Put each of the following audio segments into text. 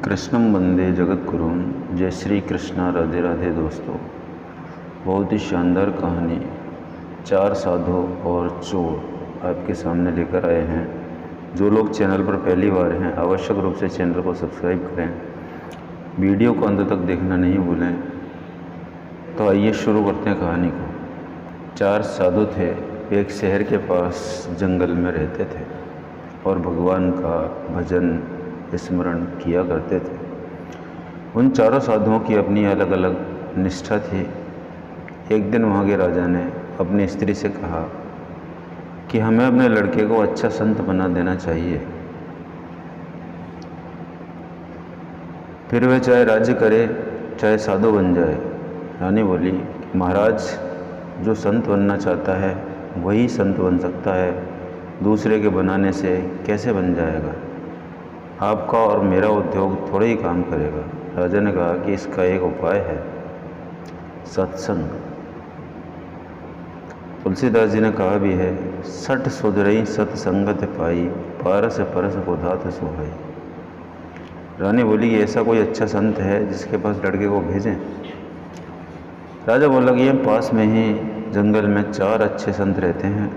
कृष्णम वंदे जगत गुरुम। जय श्री कृष्णा, राधे राधे दोस्तों। बहुत ही शानदार कहानी चार साधु और चोर आपके सामने लेकर आए हैं। जो लोग चैनल पर पहली बार हैं आवश्यक रूप से चैनल को सब्सक्राइब करें, वीडियो को अंत तक देखना नहीं भूलें। तो आइए शुरू करते हैं कहानी को। चार साधु थे, एक शहर के पास जंगल में रहते थे और भगवान का भजन स्मरण किया करते थे। उन चारों साधुओं की अपनी अलग अलग निष्ठा थी। एक दिन वहाँ के राजा ने अपनी स्त्री से कहा कि हमें अपने लड़के को अच्छा संत बना देना चाहिए, फिर वह चाहे राज्य करे चाहे साधु बन जाए। रानी बोली, महाराज, जो संत बनना चाहता है वही संत बन सकता है, दूसरे के बनाने से कैसे बन जाएगा। आपका और मेरा उद्योग थोड़ा ही काम करेगा। राजा ने कहा कि इसका एक उपाय है, सत्संग। तुलसीदास जी ने कहा भी है, सठ सुधरई सत्संगत पाई, पारस परस बुधात सुहाई। रानी बोली कि ऐसा कोई अच्छा संत है जिसके पास लड़के को भेजें। राजा बोला कि ये पास में ही जंगल में चार अच्छे संत रहते हैं,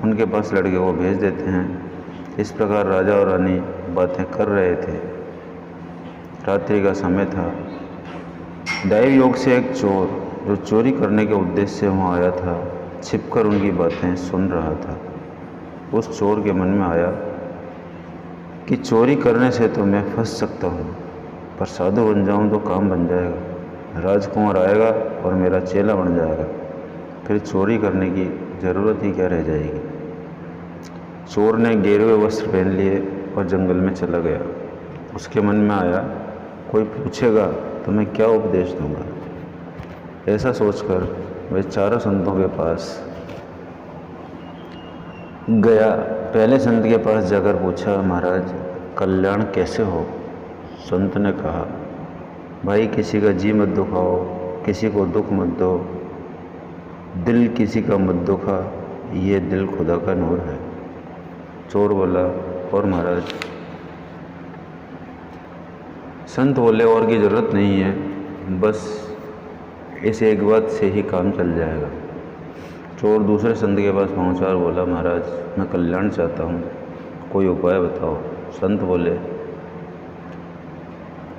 उनके पास लड़के को भेज देते हैं। इस प्रकार राजा और रानी बातें कर रहे थे। रात्रि का समय था। दैव योग से एक चोर जो चोरी करने के उद्देश्य से वहाँ आया था, छिपकर उनकी बातें सुन रहा था। उस चोर के मन में आया कि चोरी करने से तो मैं फंस सकता हूँ, पर साधु बन जाऊँ तो काम बन जाएगा, राजकुमार आएगा और मेरा चेला बन जाएगा, फिर चोरी करने की ज़रूरत ही क्या रह जाएगी। चोर ने गेरुए वस्त्र पहन लिए और जंगल में चला गया। उसके मन में आया, कोई पूछेगा तो मैं क्या उपदेश दूंगा। ऐसा सोचकर वह चारों संतों के पास गया। पहले संत के पास जाकर पूछा, महाराज, कल्याण कैसे हो। संत ने कहा, भाई, किसी का जी मत दुखाओ, किसी को दुख मत दो, दिल किसी का मत दुखा, ये दिल खुदा का नूर है। चोर बोला, और महाराज। संत बोले, और की ज़रूरत नहीं है, बस इस एक बात से ही काम चल जाएगा। चोर दूसरे संत के पास पहुंचा और बोला, महाराज, मैं कल्याण चाहता हूँ, कोई उपाय बताओ। संत बोले,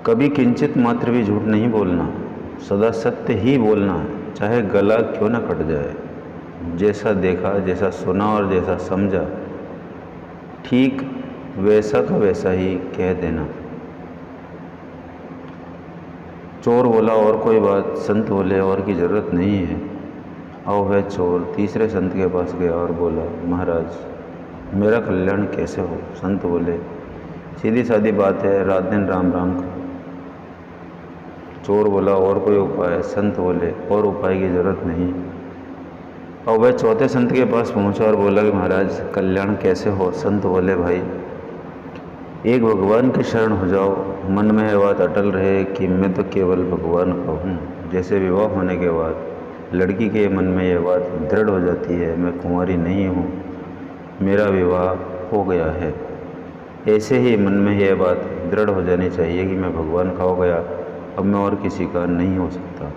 कभी किंचित मात्र भी झूठ नहीं बोलना, सदा सत्य ही बोलना, चाहे गला क्यों ना कट जाए। जैसा देखा, जैसा सुना और जैसा समझा, ठीक वैसा का वैसा ही कह देना। चोर बोला, और कोई बात। संत बोले, और की ज़रूरत नहीं है। और वह चोर तीसरे संत के पास गया और बोला, महाराज, मेरा कल्याण कैसे हो। संत बोले, सीधी सादी बात है, रात दिन राम राम करो। चोर बोला, और कोई उपाय। संत बोले, और उपाय की ज़रूरत नहीं। और वह चौथे संत के पास पहुंचा और बोला कि महाराज, कल्याण कैसे हो। संत बोले, भाई, एक भगवान की शरण हो जाओ, मन में यह बात अटल रहे कि मैं तो केवल भगवान का हूँ। जैसे विवाह होने के बाद लड़की के मन में यह बात दृढ़ हो जाती है, मैं कुंवारी नहीं हूँ, मेरा विवाह हो गया है, ऐसे ही मन में यह बात दृढ़ हो जानी चाहिए कि मैं भगवान का हो गया, अब मैं और किसी का नहीं हो सकता,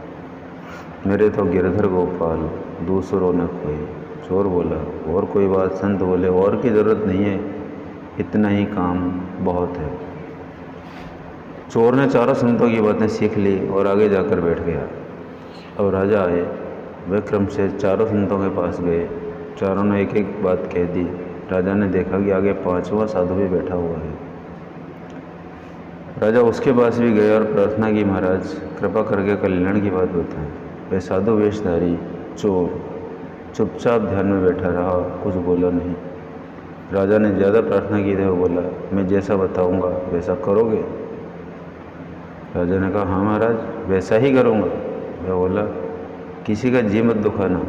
मेरे तो गिरधर गोपाल दूसरों ने खोए। चोर बोला, और कोई बात। संत बोले, और की ज़रूरत नहीं है, इतना ही काम बहुत है। चोर ने चारों संतों की बातें सीख ली और आगे जाकर बैठ गया। अब राजा आए, वे क्रम से चारों संतों के पास गए। चारों ने एक एक बात कह दी। राजा ने देखा कि आगे पांचवा साधु भी बैठा हुआ है। राजा उसके पास भी गए और प्रार्थना की, महाराज, कृपा करके कल्याण की बात बताएं। वह साधु वेशधारी चोर चुपचाप ध्यान में बैठा रहा, कुछ बोला नहीं। राजा ने ज़्यादा प्रार्थना की तो बोला, मैं जैसा बताऊंगा वैसा करोगे। राजा ने कहा, हाँ महाराज, वैसा ही करूंगा। वह बोला, किसी का जी मत दुखाना।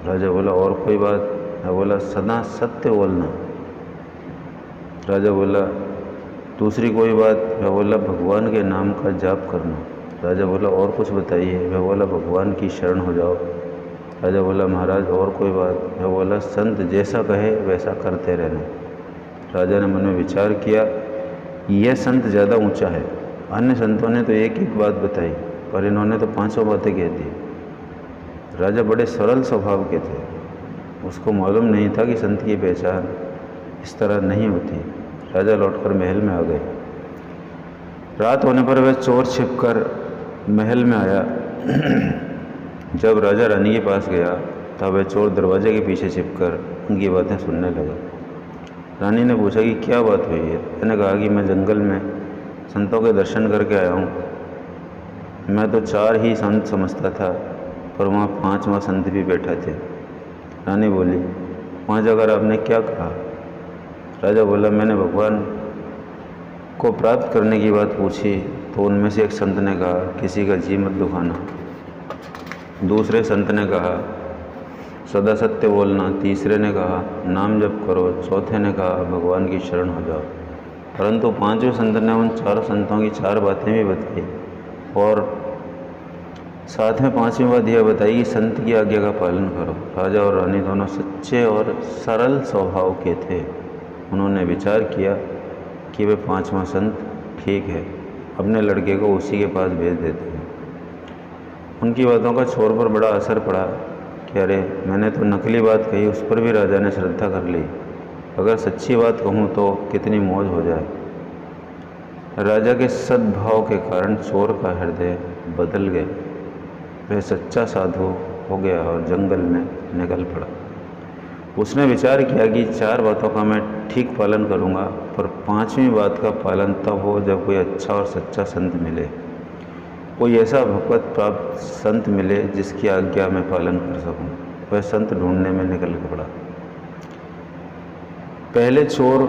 राजा बोला, और कोई बात। मैं बोला, सदा सत्य बोलना। राजा बोला, दूसरी कोई बात। मैं बोला, भगवान के नाम का जाप करना। राजा बोला, और कुछ बताइए। मैं बोला, भगवान की शरण हो जाओ। राजा बोला, महाराज, और कोई बात। मैं बोला, संत जैसा कहे वैसा करते रहना। राजा ने मन में विचार किया, यह संत ज़्यादा ऊंचा है, अन्य संतों ने तो एक एक बात बताई, पर इन्होंने तो 500 बातें कह दी। राजा बड़े सरल स्वभाव के थे, उसको मालूम नहीं था कि संत की पहचान इस तरह नहीं होती। राजा लौटकर महल में आ गए। रात होने पर वह चोर छिपकर महल में आया। जब राजा रानी के पास गया तब वह चोर दरवाजे के पीछे छिपकर उनकी बातें सुनने लगा। रानी ने पूछा कि क्या बात हुई है। मैंने कहा कि मैं जंगल में संतों के दर्शन करके आया हूँ। मैं तो 4 ही संत समझता था, पर वहाँ 5वां संत भी बैठा थे। रानी बोली, वहाँ जाकर आपने क्या कहा? राजा बोला, मैंने भगवान को प्राप्त करने की बात पूछी तो उनमें से एक संत ने कहा, किसी का जी मत दुखाना। दूसरे संत ने कहा, सदा सत्य बोलना। तीसरे ने कहा, नाम जप करो। चौथे ने कहा, भगवान की शरण हो जाओ। परंतु 5वें संत ने उन 4 संतों की 4 बातें भी बताई और साथ में 5वीं बात यह बताई कि संत की आज्ञा का पालन करो। राजा और रानी दोनों सच्चे और सरल स्वभाव के थे। उन्होंने विचार किया कि वे 5वां संत ठीक है, अपने लड़के को उसी के पास भेज देते हैं। उनकी बातों का छोर पर बड़ा असर पड़ा कि अरे, मैंने तो नकली बात कही, उस पर भी राजा ने श्रद्धा कर ली। अगर सच्ची बात कहूँ तो कितनी मौज हो जाए। राजा के सद्भाव के कारण चोर का हृदय बदल गया। वह सच्चा साधु हो गया और जंगल में निकल पड़ा। उसने विचार किया कि 4 बातों का मैं ठीक पालन करूंगा, पर 5वीं बात का पालन तब हो जब कोई अच्छा और सच्चा संत मिले, कोई ऐसा भगवत प्राप्त संत मिले जिसकी आज्ञा मैं पालन कर सकूं। वह संत ढूंढने में निकल पड़ा। पहले चोर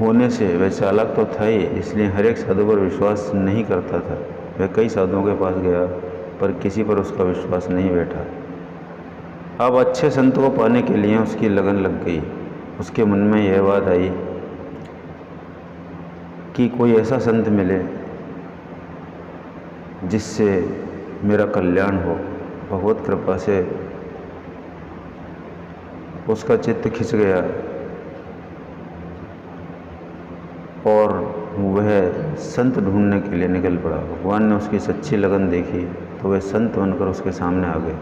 होने से वह चालाक तो था ही, इसलिए हर एक साधु पर विश्वास नहीं करता था। वह कई साधुओं के पास गया, पर किसी पर उसका विश्वास नहीं बैठा। अब अच्छे संत को पाने के लिए उसकी लगन लग गई। उसके मन में यह बात आई कि कोई ऐसा संत मिले जिससे मेरा कल्याण हो। भगवत कृपा से उसका चित्त खिंच गया और वह संत ढूंढने के लिए निकल पड़ा। भगवान ने उसकी सच्ची लगन देखी तो वह संत बनकर उसके सामने आ गए।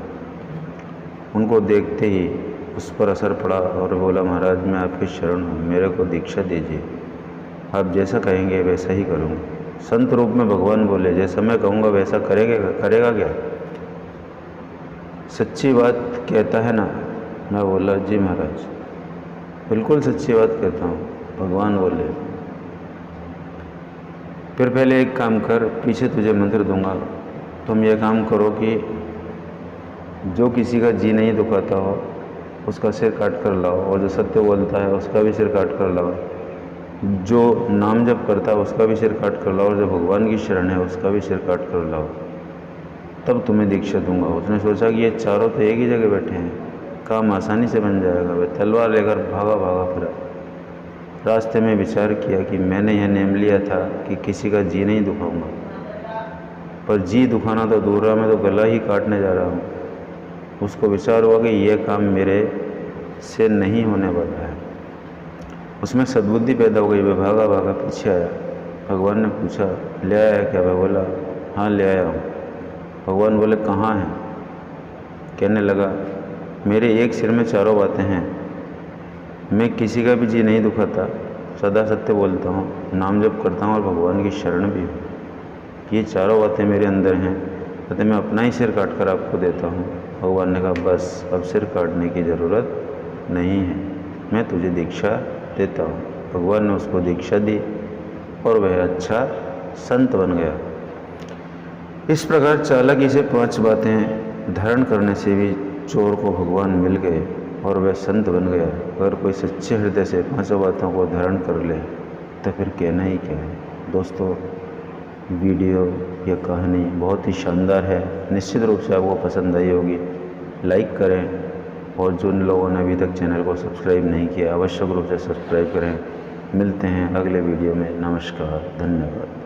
उनको देखते ही उस पर असर पड़ा और बोला, महाराज मैं आपकी शरण हूँ, मेरे को दीक्षा दीजिए। आप जैसा कहेंगे वैसा ही करूँगा। संत रूप में भगवान बोले, जैसा मैं कहूँगा वैसा करेगा क्या? सच्ची बात कहता है ना? मैं बोला, जी महाराज बिल्कुल सच्ची बात कहता हूँ। भगवान बोले, फिर पहले एक काम कर, पीछे तुझे मंत्र दूंगा, तुम ये काम करो कि जो किसी का जी नहीं दुखाता हो उसका सिर काट कर लाओ, और जो सत्य बोलता है उसका भी सिर काट कर लाओ, जो नाम जप करता है उसका भी सिर काट कर लाओ, और जो भगवान की शरण है उसका भी सिर काट कर लाओ, तब तुम्हें दीक्षा दूंगा। उसने सोचा कि ये चारों तो एक ही जगह बैठे हैं, काम आसानी से बन जाएगा। वह तलवार लेकर भागा फिरा। रास्ते में विचार किया कि मैंने यह नेम लिया था कि किसी का जी नहीं दुखाऊंगा, पर जी दुखाना तो दूर रहा, मैं तो गला ही काटने जा रहा हूँ। उसको विचार हुआ कि यह काम मेरे से नहीं होने वाला है। उसमें सद्बुद्धि पैदा हो गई। वह भागा पीछे आया। भगवान ने पूछा, ले आया क्या? वह बोला, हाँ ले आया हूँ। भगवान बोले, कहाँ है? कहने लगा, मेरे एक सिर में 4 बातें हैं। मैं किसी का भी जी नहीं दुखाता, सदा सत्य बोलता हूँ, नाम जप करता हूँ और भगवान की शरण भी हूँ। ये 4 बातें मेरे अंदर हैं, अतः मैं अपना ही सिर काट कर आपको देता हूँ। भगवान ने कहा, बस अब सिर काटने की ज़रूरत नहीं है, मैं तुझे दीक्षा देता हूँ। भगवान ने उसको दीक्षा दी और वह अच्छा संत बन गया। इस प्रकार चालाकी से 5 बातें धारण करने से भी चोर को भगवान मिल गए और वह संत बन गया। अगर कोई सच्चे हृदय से 5 बातों को धारण कर ले तो फिर कहना ही क्या है। दोस्तों, वीडियो या कहानी बहुत ही शानदार है, निश्चित रूप से आपको पसंद आई होगी। लाइक करें और जिन लोगों ने अभी तक चैनल को सब्सक्राइब नहीं किया आवश्यक रूप से सब्सक्राइब करें। मिलते हैं अगले वीडियो में। नमस्कार, धन्यवाद।